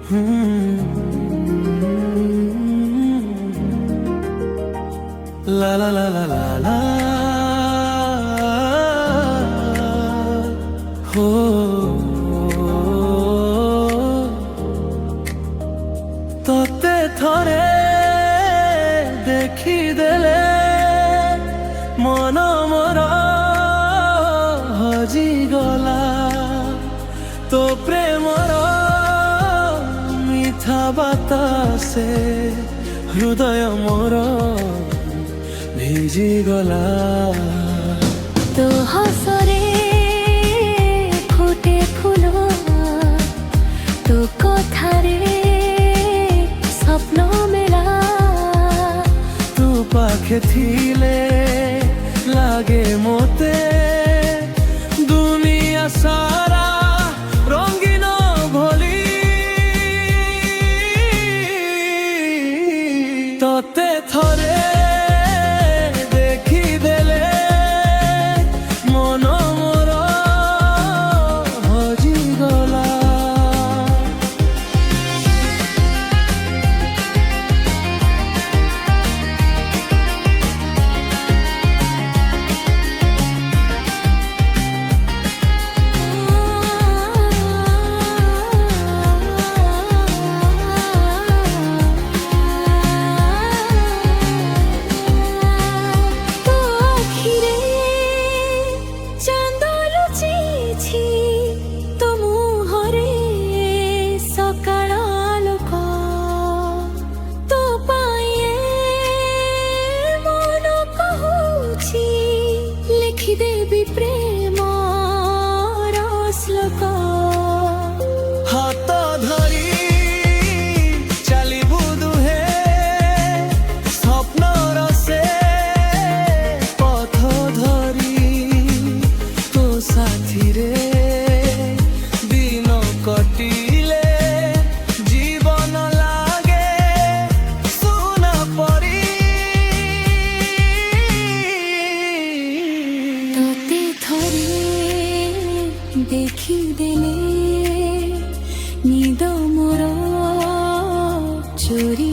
লা লা লা লা লা লা হো তোতে থরে দেখি দেলে মন মোর হজি গলা তো প্রেমর মিঠা বাতাসে হৃদয় মোর ভিজি গলা তো হসরে ফুটে ফুল তো কথারে স্বপ্ন মেলা তু পাখে থিলে লাগে মতে দুনিয়া সারা রঙিন ভলি তোতে থরে দেবী প্রেম রসলক হাত ধরি চালিবু দুহে স্বপ্ন রসে পথ ধরি তো সাথীরে দিন কটিলে জীবন লাগে সুনা পরি তোতে ধরে দেখি দেলে নিদ মোর চোরি